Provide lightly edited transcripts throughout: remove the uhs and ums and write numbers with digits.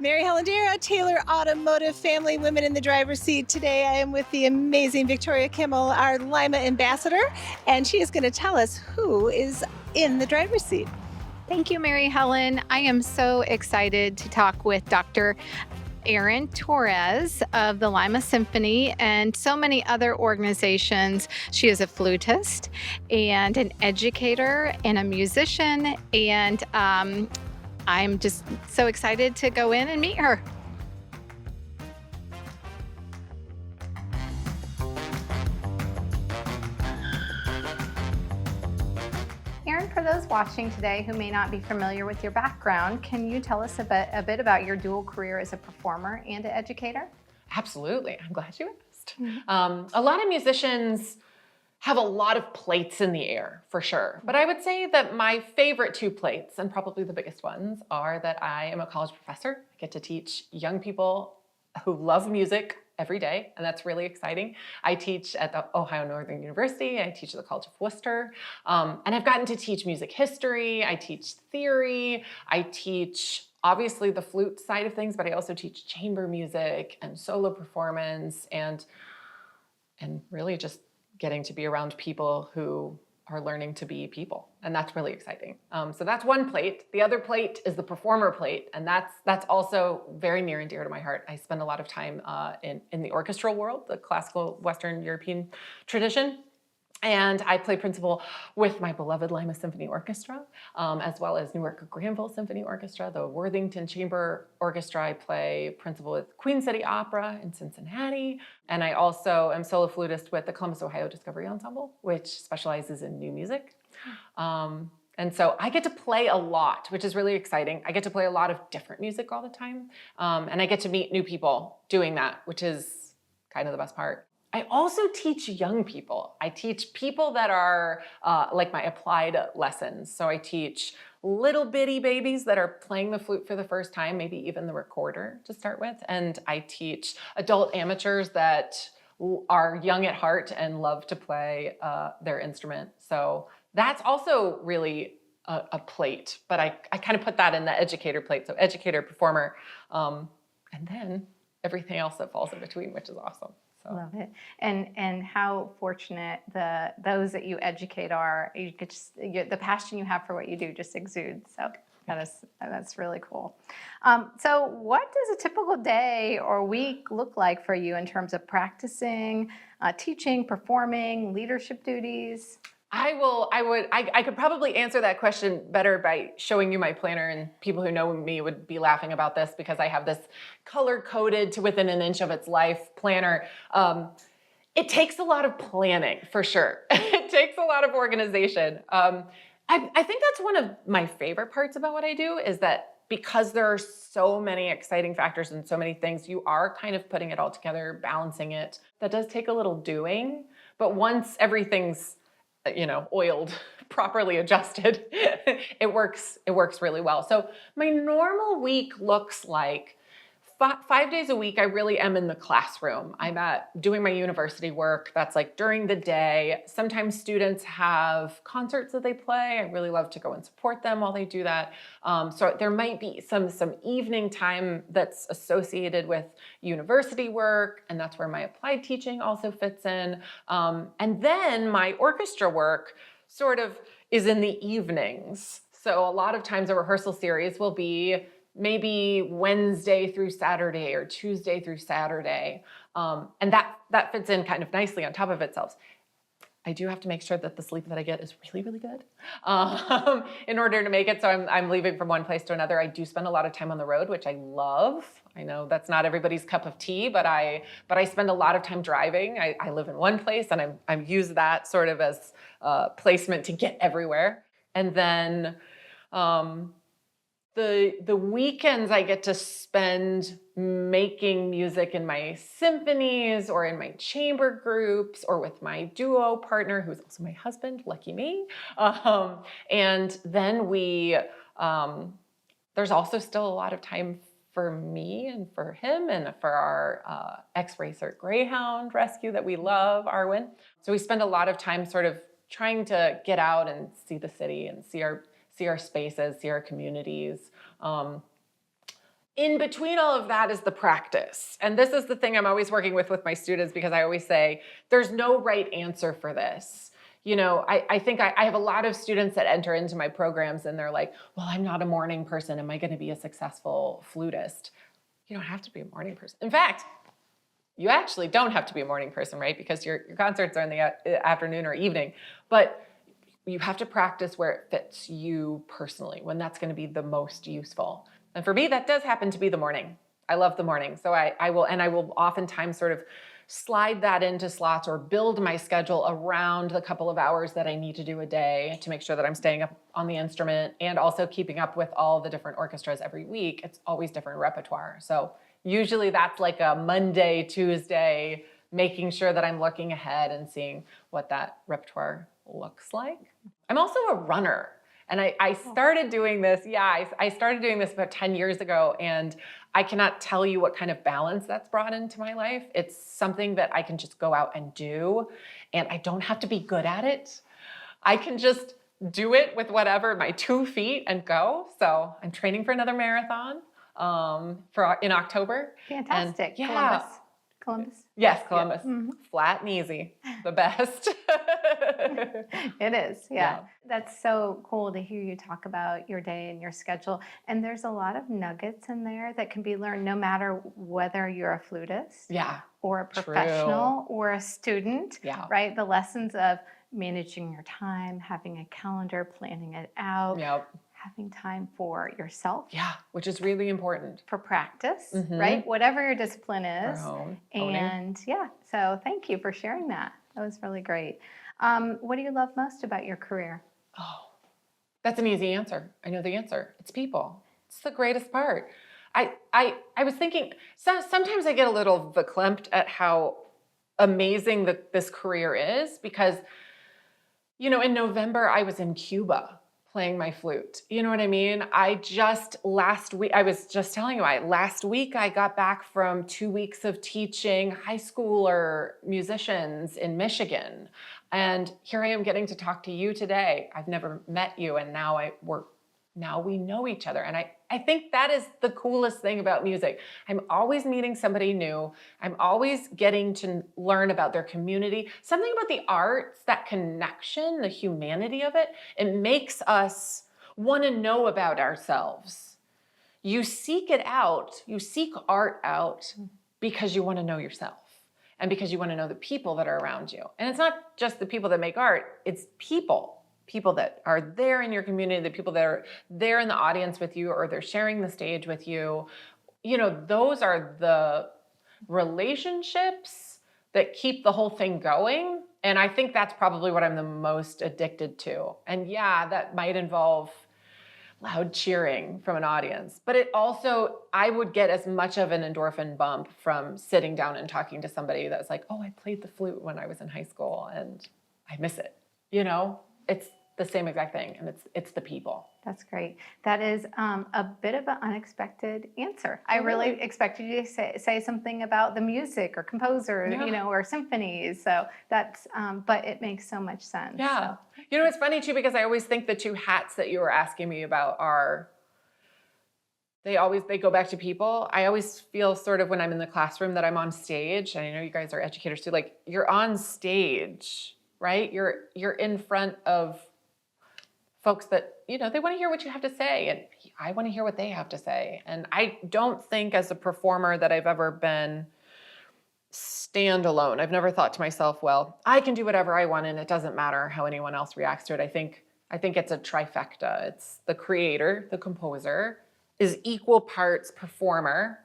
Mary Helen Dara, Taylor Automotive Family Women in the Driver's Seat. Today I am with the amazing Victoria Kimmel, our Lima ambassador, and she is going to tell us who is in the driver's seat. Thank you, Mary Helen. I am so excited to talk with Dr. Erin Torres of the Lima Symphony and so many other organizations. She is a flutist and an educator and a musician, and I'm just so excited to go in and meet her. Erin, for those watching today who may not be familiar with your background, can you tell us a bit about your dual career as a performer and an educator? Absolutely. I'm glad you asked. A lot of musicians have a lot of plates in the air, for sure. But I would say that my favorite two plates, and probably the biggest ones, are that I am a college professor. I get to teach young people who love music every day, and that's really exciting. I teach at the Ohio Northern University. I teach at the College of Worcester. And I've gotten to teach music history. I teach theory. I teach, obviously, the flute side of things, but I also teach chamber music and solo performance and really just getting to be around people who are learning to be people. And that's really exciting. So that's one plate. The other plate is the performer plate. And that's also very near and dear to my heart. I spend a lot of time in the orchestral world, the classical Western European tradition. And I play principal with my beloved Lima Symphony Orchestra, as well as Newark Granville Symphony Orchestra, the Worthington Chamber Orchestra. I play principal with Queen City Opera in Cincinnati. And I also am solo flutist with the Columbus, Ohio Discovery Ensemble, which specializes in new music. And so I get to play a lot, which is really exciting. I get to play a lot of different music all the time. And I get to meet new people doing that, which is kind of the best part. I also teach young people. I teach people that are like my applied lessons. So I teach little bitty babies that are playing the flute for the first time, maybe even the recorder to start with. And I teach adult amateurs that are young at heart and love to play their instrument. So that's also really a plate, but I kind of put that in the educator plate. So educator, performer, and then everything else that falls in between, which is awesome. So. Love it. And how fortunate those that you educate are. You could just, the passion you have for what you do just exudes. So that's really cool. So what does a typical day or week look like for you in terms of practicing, teaching, performing, leadership duties? I could probably answer that question better by showing you my planner, and people who know me would be laughing about this because I have this color-coded to within an inch of its life planner. It takes a lot of planning, for sure. It takes a lot of organization. I think that's one of my favorite parts about what I do is that because there are so many exciting factors and so many things, you are kind of putting it all together, balancing it. That does take a little doing, but once everything's oiled, properly adjusted, it works really well. So my normal week looks like 5 days a week. I really am in the classroom. I'm doing my university work. That's like during the day. Sometimes students have concerts that they play. I really love to go and support them while they do that. So there might be some evening time that's associated with university work, and that's where my applied teaching also fits in. And then my orchestra work sort of is in the evenings. So a lot of times a rehearsal series will be maybe Wednesday through Saturday or Tuesday through Saturday. And that fits in kind of nicely on top of itself. I do have to make sure that the sleep that I get is really, really good in order to make it. So I'm leaving from one place to another. I do spend a lot of time on the road, which I love. I know that's not everybody's cup of tea, but I spend a lot of time driving. I live in one place, and I'm used that sort of as placement to get everywhere. And then the weekends I get to spend making music in my symphonies or in my chamber groups or with my duo partner, who's also my husband, lucky me. And then there's also still a lot of time for me and for him and for our ex-racer Greyhound rescue that we love, Arwen. So we spend a lot of time sort of trying to get out and see the city and see our spaces, see our communities. in between all of that is the practice. And this is the thing I'm always working with my students, because I always say, there's no right answer for this. You know, I think I have a lot of students that enter into my programs and they're like, well, I'm not a morning person. Am I going to be a successful flutist? You don't have to be a morning person. In fact, you actually don't have to be a morning person, right? Because your concerts are in the afternoon or evening. But you have to practice where it fits you personally, when that's going to be the most useful. And for me, that does happen to be the morning. I love the morning. So I will oftentimes sort of slide that into slots or build my schedule around the couple of hours that I need to do a day to make sure that I'm staying up on the instrument and also keeping up with all the different orchestras every week. It's always different repertoire. So usually that's like a Monday, Tuesday, making sure that I'm looking ahead and seeing what that repertoire looks like. I'm also a runner. And I started doing this, I started doing this about 10 years ago, and I cannot tell you what kind of balance that's brought into my life. It's something that I can just go out and do, and I don't have to be good at it. I can just do it with whatever, my 2 feet, and go. So I'm training for another marathon in October. Fantastic. And, Columbus. Yes, Columbus. Yeah. Mm-hmm. Flat and easy. The best. It is. Yeah. That's so cool to hear you talk about your day and your schedule. And there's a lot of nuggets in there that can be learned no matter whether you're a flutist or a professional or a student, right? The lessons of managing your time, having a calendar, planning it out. Having time for yourself. Which is really important. For practice, right? Whatever your discipline is. Owning. So thank you for sharing that. That was really great. What do you love most about your career? Oh, that's an easy answer. I know the answer. It's people. It's the greatest part. I was thinking, sometimes I get a little verklempt at how amazing this career is, because, you know, in November I was in Cuba playing my flute. You know what I mean? Last week, I was just telling you, last week I got back from 2 weeks of teaching high schooler musicians in Michigan. And here I am getting to talk to you today. I've never met you, and now we know each other. And I think that is the coolest thing about music. I'm always meeting somebody new. I'm always getting to learn about their community. Something about the arts, that connection, the humanity of it, it makes us want to know about ourselves. You seek it out, you seek art out because you want to know yourself and because you want to know the people that are around you. And it's not just the people that make art, it's people that are there in your community, the people that are there in the audience with you, or they're sharing the stage with you. You know, those are the relationships that keep the whole thing going. And I think that's probably what I'm the most addicted to. And that might involve loud cheering from an audience, but it also, I would get as much of an endorphin bump from sitting down and talking to somebody that's like, oh, I played the flute when I was in high school and I miss it. You know, it's the same exact thing, and it's the people. That's great. That is a bit of an unexpected answer. I really expected you to say something about the music or composer, you know, or symphonies. So that's, but it makes so much sense. So. You know, it's funny too, because I always think the two hats that you were asking me about they go back to people. I always feel sort of when I'm in the classroom that I'm on stage, and I know you guys are educators too, like you're on stage, right? You're in front of folks that, you know, they want to hear what you have to say, and I want to hear what they have to say. And I don't think as a performer that I've ever been standalone. I've never thought to myself, well, I can do whatever I want and it doesn't matter how anyone else reacts to it. I think it's a trifecta. It's the creator, the composer, is equal parts performer,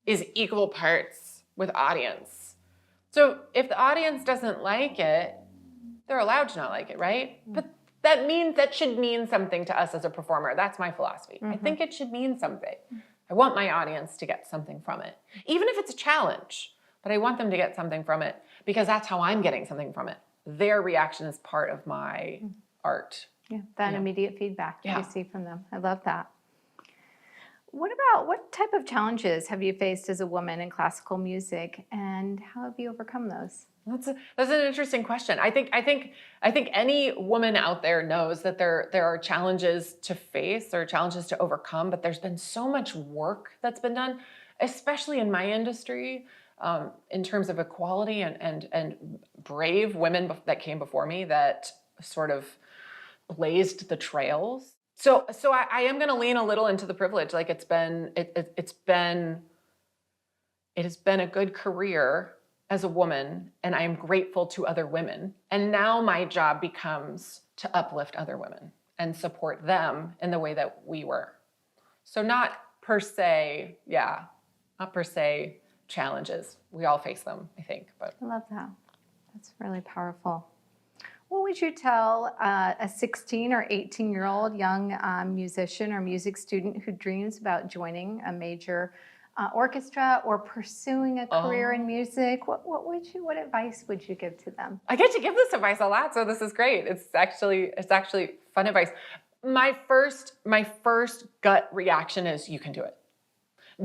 is equal parts with audience. So if the audience doesn't like it, they're allowed to not like it, right? But that should mean something to us as a performer. That's my philosophy. I think it should mean something. I want my audience to get something from it, even if it's a challenge, but I want them to get something from it because that's how I'm getting something from it. Their reaction is part of my art. That immediate feedback that you see from them. I love that. what type of challenges have you faced as a woman in classical music, and how have you overcome those? That's an interesting question. I think any woman out there knows that there are challenges to face or challenges to overcome, but there's been so much work that's been done, especially in my industry, in terms of equality and brave women that came before me that sort of blazed the trails. So I am going to lean a little into the privilege. Like it has been a good career as a woman, and I am grateful to other women. And now my job becomes to uplift other women and support them in the way that we were. So not per se challenges. We all face them, I think. But I love that. That's really powerful. What would you tell a 16 or 18-year-old young musician or music student who dreams about joining a major orchestra or pursuing a career in music? What advice would you give to them? I get to give this advice a lot, so this is great. It's actually fun advice. My first gut reaction is you can do it.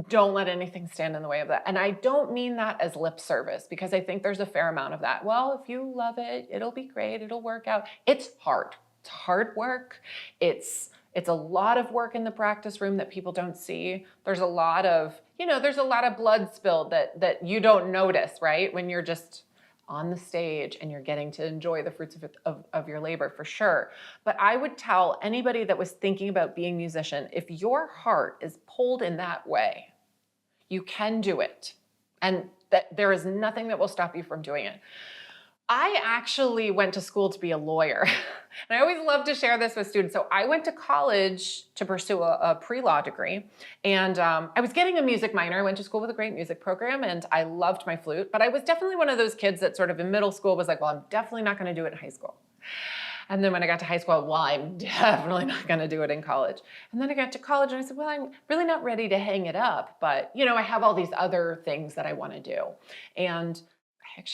Don't let anything stand in the way of that. And I don't mean that as lip service, because I think there's a fair amount of that. Well, if you love it, it'll be great, it'll work out. It's hard. It's hard work. It's a lot of work in the practice room that people don't see. There's a lot of blood spilled that you don't notice, right? When you're just on the stage and you're getting to enjoy the fruits of your labor, for sure. But I would tell anybody that was thinking about being a musician, if your heart is pulled in that way, you can do it. And that there is nothing that will stop you from doing it. I actually went to school to be a lawyer. And I always love to share this with students. So I went to college to pursue a pre-law degree. And I was getting a music minor. I went to school with a great music program and I loved my flute. But I was definitely one of those kids that sort of in middle school was like, well, I'm definitely not going to do it in high school. And then when I got to high school, well, I'm definitely not going to do it in college. And then I got to college and I said, well, I'm really not ready to hang it up. But, I have all these other things that I want to do. And I'm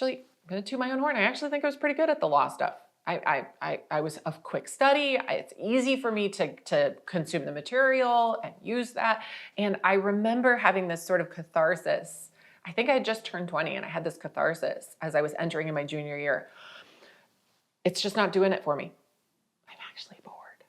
going to toot my own horn. I actually think I was pretty good at the law stuff. I was a quick study. It's easy for me to consume the material and use that. And I remember having this sort of catharsis. I think I had just turned 20 and I had this catharsis as I was entering in my junior year. It's just not doing it for me. I'm actually bored.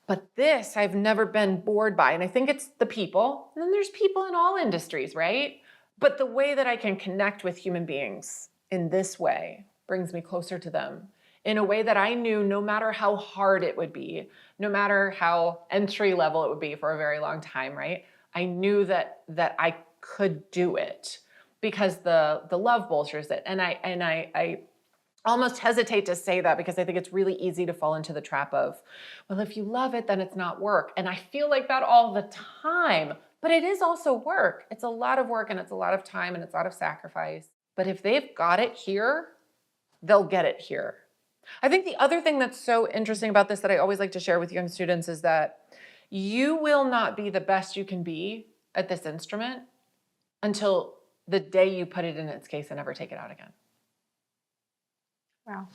But this I've never been bored by. And I think it's the people. And then there's people in all industries, right? But the way that I can connect with human beings in this way brings me closer to them in a way that I knew no matter how hard it would be, no matter how entry level it would be for a very long time, right? I knew that I could do it because the love bolsters it. And I almost hesitate to say that because I think it's really easy to fall into the trap of, well, if you love it, then it's not work. And I feel like that all the time, but it is also work. It's a lot of work and it's a lot of time and it's a lot of sacrifice. But if they've got it here, they'll get it here. I think the other thing that's so interesting about this that I always like to share with young students is that you will not be the best you can be at this instrument until the day you put it in its case and never take it out again. Wow.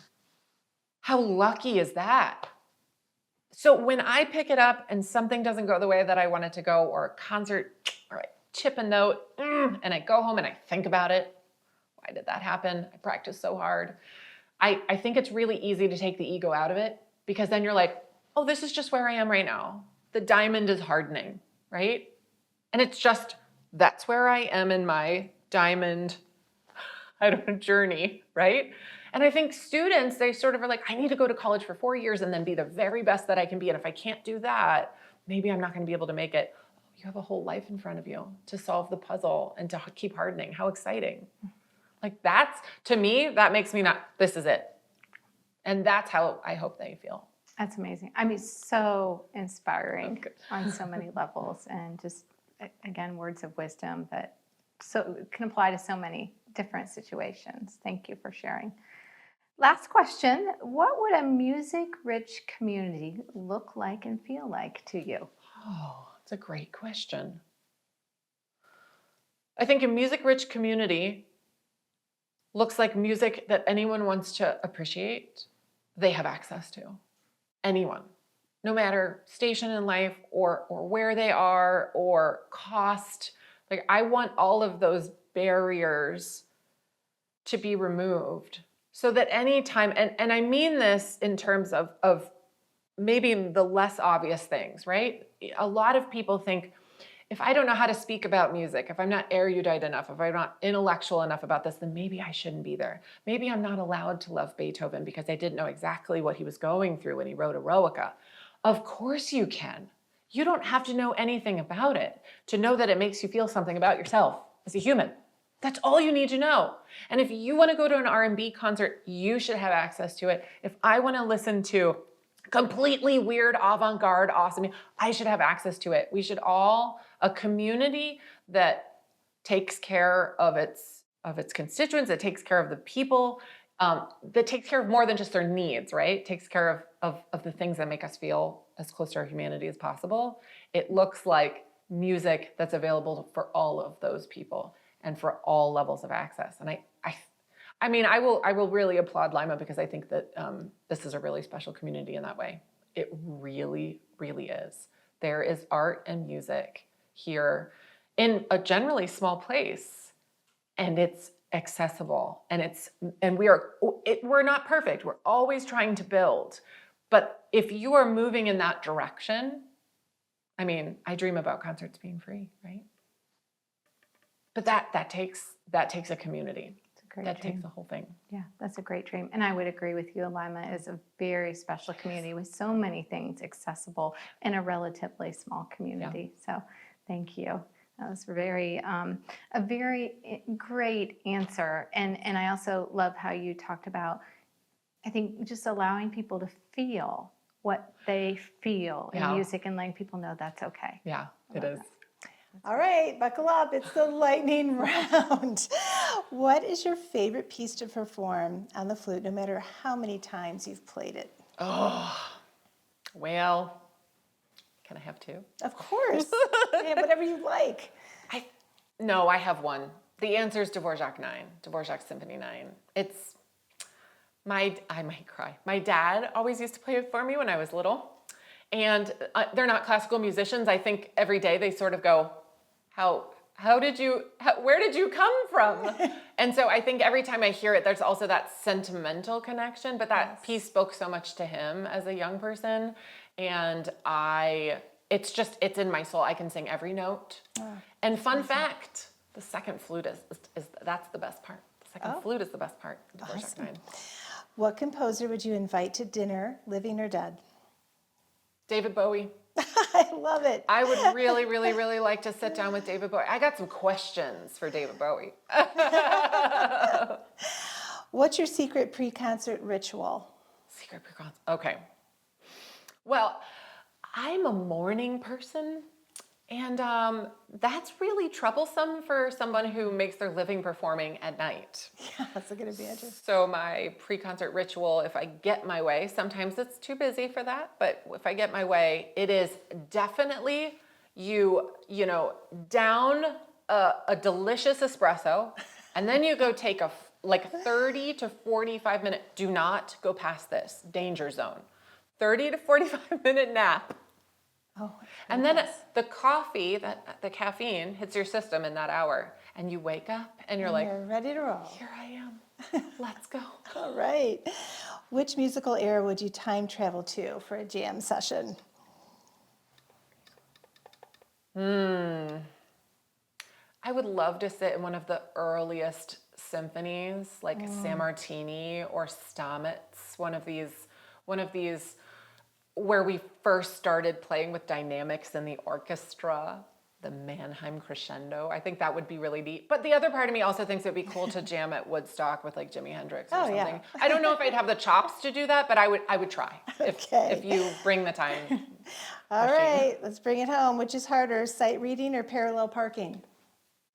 How lucky is that? So when I pick it up and something doesn't go the way that I want it to go, or a concert, or I chip a note, and I go home and I think about it, why did that happen? I practiced so hard. I think it's really easy to take the ego out of it because then you're like, oh, this is just where I am right now. The diamond is hardening, right? And it's just, that's where I am in my diamond, journey, right? And I think students, they sort of are like, I need to go to college for 4 years and then be the very best that I can be. And if I can't do that, maybe I'm not going to be able to make it. You have a whole life in front of you to solve the puzzle and to keep hardening. How exciting. Like that's, to me, that makes me not, this is it. And that's how I hope they feel. That's amazing. I mean, so inspiring on so many levels, and just, again, words of wisdom that so can apply to so many different situations. Thank you for sharing. Last question. What would a music-rich community look like and feel like to you? Oh, that's a great question. I think a music-rich community looks like music that anyone wants to appreciate, they have access to. Anyone. no matter station in life or where they are or cost. Like, I want all of those barriers to be removed so that anytime, and I mean this in terms of maybe the less obvious things, right? A lot of people think, if I don't know how to speak about music, if I'm not erudite enough, if I'm not intellectual enough about this, then maybe I shouldn't be there. Maybe I'm not allowed to love Beethoven because I didn't know exactly what he was going through when he wrote Eroica. Of course you can. You don't have to know anything about it to know that it makes you feel something about yourself as a human. That's all you need to know. And if you want to go to an R&B concert, you should have access to it. If I want to listen to completely weird, avant-garde, awesome, I should have access to it. We should all, a community that takes care of its constituents, that takes care of the people, that takes care of more than just their needs, right? Takes care of the things that make us feel as close to our humanity as possible. It looks like music that's available for all of those people and for all levels of access. And I will really applaud Lima because I think that this is a really special community in that way. It really, really is. There is art and music here in a generally small place, and it's accessible, and we're not perfect. We're always trying to build, but if you are moving in that direction, I mean, I dream about concerts being free, right? But that takes a community. That takes the whole thing. Yeah, that's a great dream. And I would agree with you. Lima is a very special community with so many things accessible in a relatively small community. Yeah. So thank you. That was a very great answer. And I also love how you talked about, I think, just allowing people to feel what they feel in music and letting people know that's okay. Yeah, it is. All right, buckle up. It's the lightning round. What is your favorite piece to perform on the flute, no matter how many times you've played it? Oh, well, can I have two? Of course. Yeah, whatever you like. I have one. The answer is Dvorak 9, Dvorak Symphony 9. I might cry. My dad always used to play it for me when I was little. And they're not classical musicians. I think every day they sort of go, where did you come from? And so I think every time I hear it, there's also that sentimental connection, but that piece spoke so much to him as a young person. And it's in my soul. I can sing every note. And fun fact, the second flute that's the best part. The second flute is the best part of Dvorak 9. What composer would you invite to dinner, living or dead? David Bowie. I love it. I would really, really, really like to sit down with David Bowie. I got some questions for David Bowie. What's your secret pre-concert ritual? Secret pre-concert. Okay. Well, I'm a morning person, and that's really troublesome for someone who makes their living performing at night. Yeah, that's a good advantage. So my pre-concert ritual, if I get my way, sometimes it's too busy for that, but if I get my way, it is definitely you down a delicious espresso, and then you go take a 30 to 45 minute, do not go past this, danger zone, 30 to 45 minute nap. Oh, and then the coffee, the caffeine hits your system in that hour, and you wake up and you're ready to roll. Here I am. Let's go. All right. Which musical era would you time travel to for a jam session? I would love to sit in one of the earliest symphonies, like Sammartini or Stamitz, one of these where we first started playing with dynamics in the orchestra, the Mannheim crescendo. I think that would be really neat. But the other part of me also thinks it would be cool to jam at Woodstock with like Jimi Hendrix or something. Yeah. I don't know if I'd have the chops to do that, but I would try if you bring the time. All right, let's bring it home. Which is harder, sight reading or parallel parking?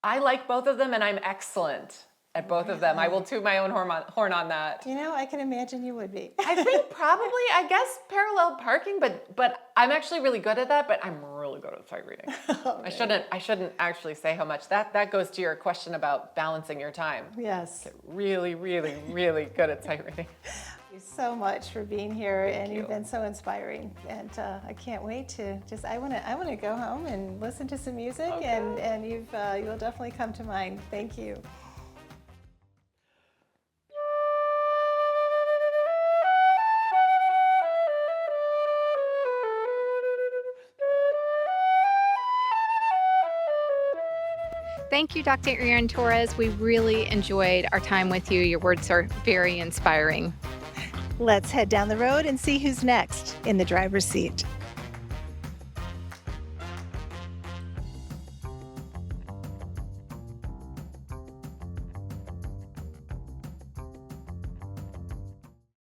I like both of them, and I'm excellent at both of them. I will toot my own horn on that. I can imagine you would be. I think probably, I guess, parallel parking, but I'm actually really good at that, but I'm really good at sight reading. Okay. I shouldn't actually say how much. That goes to your question about balancing your time. Yes. Really, really, really good at sight reading. you so much for being here, and you. you've been so inspiring. And I can't wait to just I want to go home and listen to some music, and you'll definitely come to mind. Thank you. Thank you, Dr. Erin Torres. We really enjoyed our time with you. Your words are very inspiring. Let's head down the road and see who's next in the driver's seat.